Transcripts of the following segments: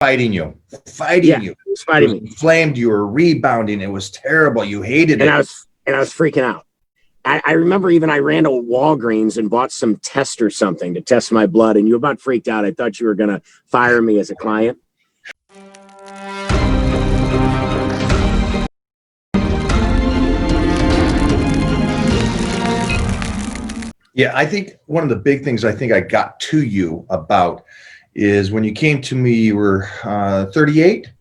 fighting you, Yeah, you. it was fighting me. Inflamed, you were rebounding. It was terrible. You hated it. And I was freaking out. I remember even I ran to Walgreens and bought some test or something to test my blood, and you about freaked out. I thought you were going to fire me as a client. Yeah, I think one of the big things I think I got to you about is when you came to me, you were 38?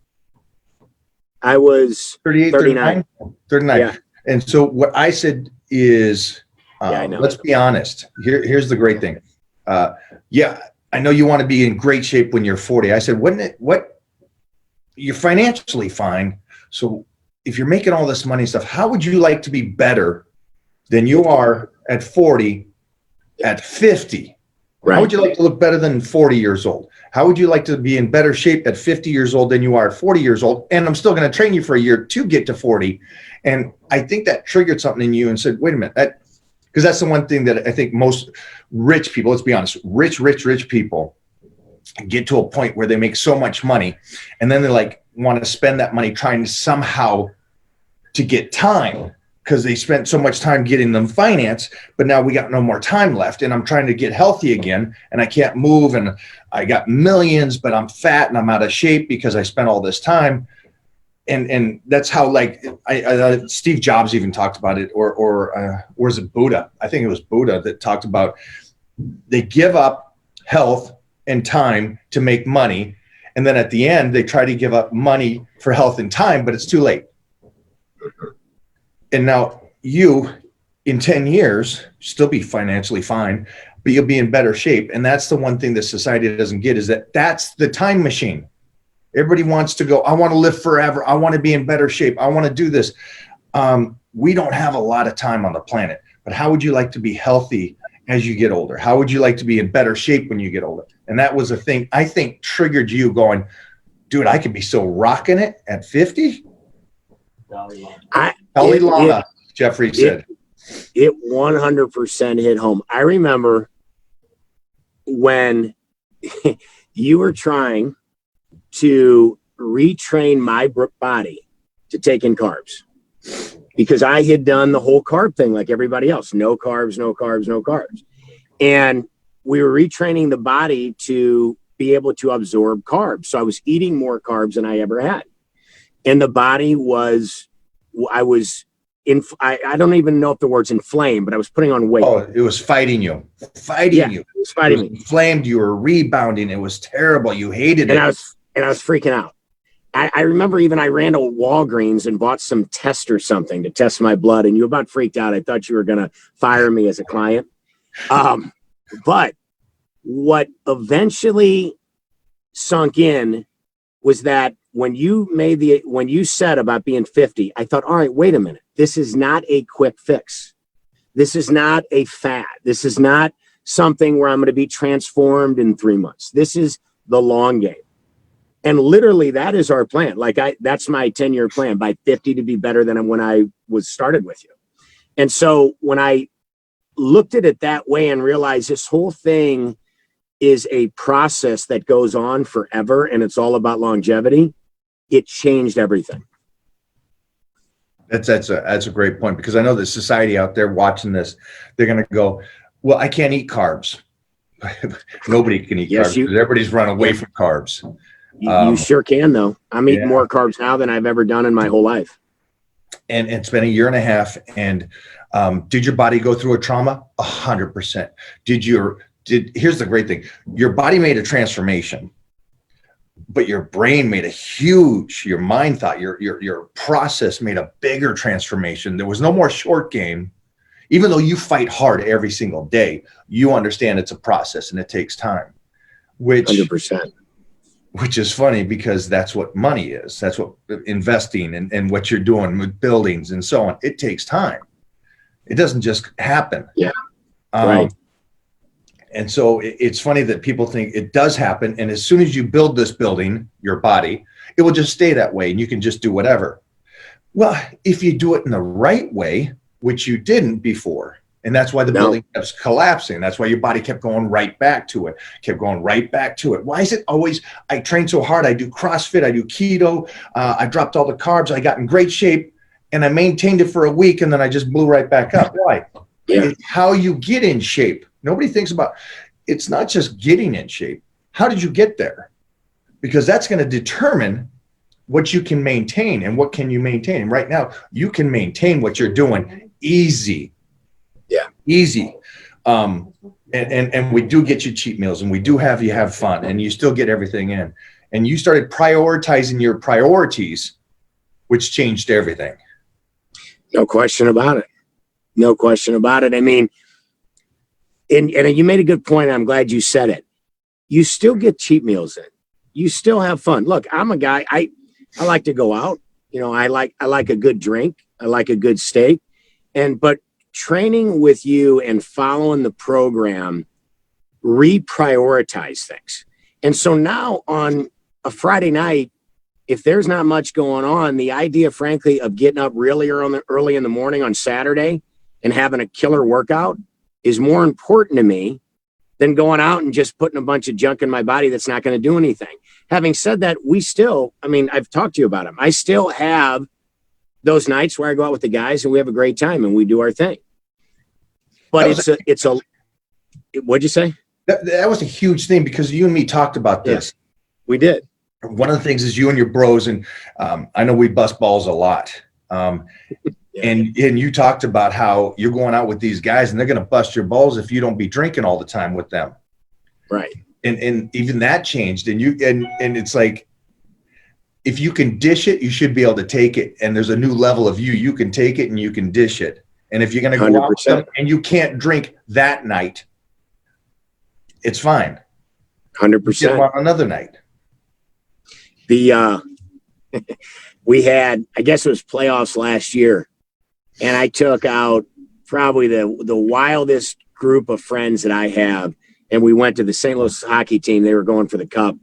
I was 38, 39. 39. Yeah. And so what I said is, I know. let's be honest. Here's the great thing. Yeah, I know you want to be in great shape when you're 40. I said, you're financially fine. So if you're making all this money and stuff, how would you like to be better than you are at 40, at 50? Right. How would you like to look better than 40 years old? How would you like to be in better shape at 50 years old than you are at 40 years old? And I'm still going to train you for a year to get to 40. And I think that triggered something in you and said, wait a minute, because that's the one thing that I think most rich people, let's be honest, rich people get to a point where they make so much money and then they like want to spend that money trying somehow to get time, because they spent so much time getting them finance, but now we got no more time left and I'm trying to get healthy again and I can't move and I got millions, but I'm fat and I'm out of shape because I spent all this time. And that's how, like, Steve Jobs even talked about it, or was it Buddha? I think it was Buddha that talked about they give up health and time to make money. And then at the end, they try to give up money for health and time, but it's too late. And now you, in 10 years, still be financially fine, but you'll be in better shape. And that's the one thing that society doesn't get, is that that's the time machine. Everybody wants to go, I want to live forever. I want to be in better shape. I want to do this. We don't have a lot of time on the planet, but how would you like to be healthy as you get older? How would you like to be in better shape when you get older? And that was a thing I think triggered you going, dude, I could be so rocking it at 50. Dalai Lama, Jeffrey said. It 100% hit home. I remember when you were trying to retrain my body to take in carbs, because I had done the whole carb thing like everybody else. No carbs, no carbs, no carbs. And we were retraining the body to be able to absorb carbs. So I was eating more carbs than I ever had. And the body I don't even know if the word's inflamed, but I was putting on weight. Oh, it was fighting you. It was fighting me. Inflamed, you were rebounding. It was terrible. You hated it. And I was freaking out. I remember even I ran to Walgreens and bought some test or something to test my blood, and you about freaked out. I thought you were going to fire me as a client. But what eventually sunk in was that when you said about being 50, I thought, all right, wait a minute. This is not a quick fix. This is not a fad. This is not something where I'm going to be transformed in 3 months. This is the long game. And literally that is our plan. That's my 10-year plan, by 50 to be better than when I was started with you. And so when I looked at it that way and realized this whole thing is a process that goes on forever and it's all about longevity, it changed everything. That's a great point, because I know the society out there watching this, they're going to go, well, I can't eat carbs. Nobody can eat carbs. Everybody's run away from carbs. You sure can, though. I'm eating more carbs now than I've ever done in my whole life. And it's been a year and a half. And did your body go through a trauma? 100%. Here's the great thing. Your body made a transformation, but your brain made your mind thought, your process made a bigger transformation. There was no more short game. Even though you fight hard every single day, you understand it's a process and it takes time, 100%. Which is funny, because that's what money is. That's what investing and what you're doing with buildings and so on. It takes time. It doesn't just happen. Yeah. Right. And so it's funny that people think it does happen. And as soon as you build this building, your body, it will just stay that way and you can just do whatever. Well, if you do it in the right way, which you didn't before, And that's why the No. building kept collapsing. That's why your body kept going right back to it, kept going right back to it. Why is it always, I train so hard, I do CrossFit, I do keto, I dropped all the carbs, I got in great shape, and I maintained it for a week, and then I just blew right back up. Why? Yeah. It's how you get in shape. Nobody thinks about, it's not just getting in shape. How did you get there? Because that's going to determine what you can maintain and what can you maintain. And right now, you can maintain what you're doing easy. Yeah. Easy. And we do get you cheat meals, and we do have you have fun, and you still get everything in. And you started prioritizing your priorities, which changed everything. No question about it. No question about it. I mean, and you made a good point. I'm glad you said it. You still get cheat meals in. You still have fun. Look, I'm a guy. I like to go out. You know, I like a good drink. I like a good steak. But training with you and following the program reprioritize things. And so now on a Friday night, if there's not much going on, the idea, frankly, of getting up really early in the morning on Saturday and having a killer workout is more important to me than going out and just putting a bunch of junk in my body that's not going to do anything. Having said that, I've talked to you about them. I still have those nights where I go out with the guys and we have a great time and we do our thing. But what'd you say? That was a huge thing, because you and me talked about this. Yeah, we did. One of the things is you and your bros, and I know we bust balls a lot. And you talked about how you're going out with these guys and they're going to bust your balls if you don't be drinking all the time with them. Right. And even that changed. And it's like, if you can dish it, you should be able to take it. And there's a new level of you can take it and you can dish it. And if you're going to go 100%. out with them and you can't drink that night, it's fine. 100%. Get on another night. We had, I guess it was playoffs last year, and I took out probably the wildest group of friends that I have, and we went to the St. Louis hockey team. They were going for the cup.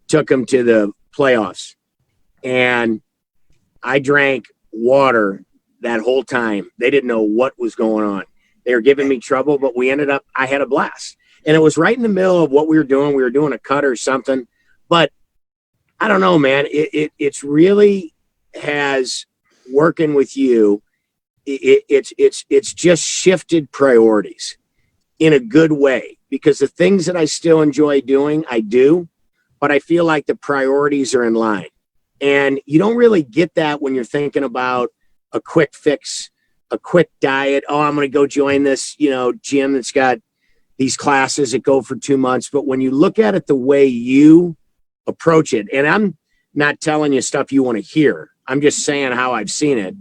Took them to the playoffs, and I drank water that whole time. They didn't know what was going on. They were giving me trouble, but I had a blast. And it was right in the middle of what we were doing. We were doing a cut or something, but I don't know, man. It's really has working with you. It's just shifted priorities in a good way, because the things that I still enjoy doing, I do, but I feel like the priorities are in line. And you don't really get that when you're thinking about a quick fix, a quick diet. Oh, I'm going to go join this, gym that's got these classes that go for 2 months. But when you look at it the way you approach it, and I'm not telling you stuff you want to hear, I'm just saying how I've seen it.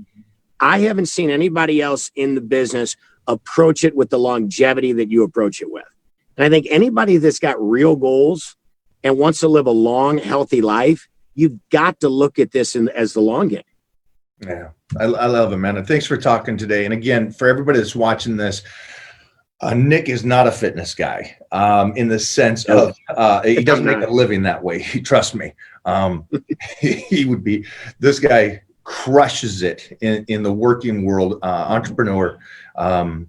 I haven't seen anybody else in the business approach it with the longevity that you approach it with. And I think anybody that's got real goals and wants to live a long, healthy life, you've got to look at this as the long game. Yeah, I love it, man. And thanks for talking today. And again, for everybody that's watching this, Nick is not a fitness guy in the sense of he doesn't make a living that way. Trust me. He would be, this guy crushes it in the working world, entrepreneur,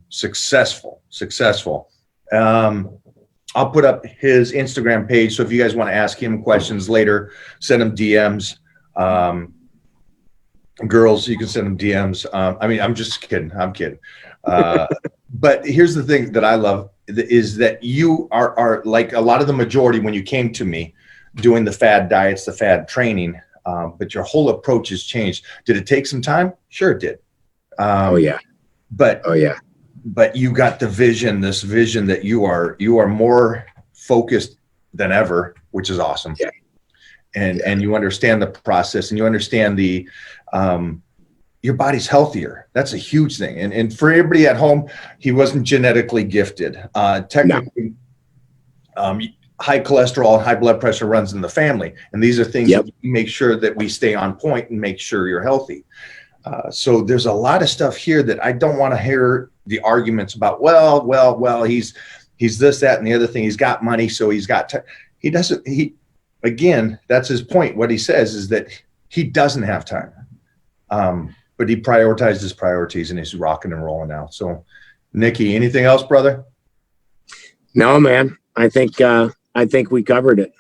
successful. I'll put up his Instagram page. So if you guys want to ask him questions later, send him DMs. Girls, you can send them DMs. I'm just kidding. I'm kidding. But here's the thing that I love is that you are like a lot of the majority when you came to me doing the fad diets, the fad training, but your whole approach has changed. Did it take some time? Sure it did. But you got the vision, this vision that you are more focused than ever, which is awesome. Yeah. And you understand the process, and you understand your body's healthier. That's a huge thing. And for everybody at home, he wasn't genetically gifted. Technically, high cholesterol and high blood pressure runs in the family. And these are things that we make sure that we stay on point and make sure you're healthy. So there's a lot of stuff here that I don't want to hear the arguments about, well, he's this, that, and the other thing. He's got money, so he's got again, that's his point. What he says is that he doesn't have time. But he prioritized his priorities, and he's rocking and rolling now. So Nikki, anything else, brother? No, man. I think we covered it.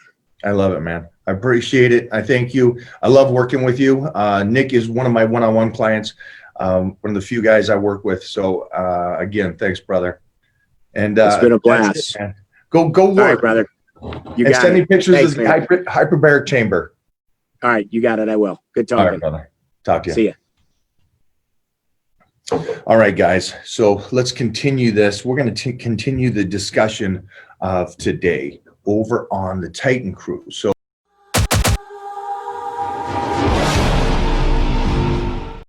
I love it, man. I appreciate it. I thank you. I love working with you. Nick is one of my one-on-one clients, one of the few guys I work with. So again, thanks, brother. And It's been a that's blast. it, man. Go work, All right, brother. You and got send me it. pictures Thanks, of the man. hyperbaric chamber. All right, you got it. I will. Good All talking. right, brother. Talk to you. See ya. All right, guys. So let's continue this. We're going to continue the discussion of today over on the Titan Cruise. So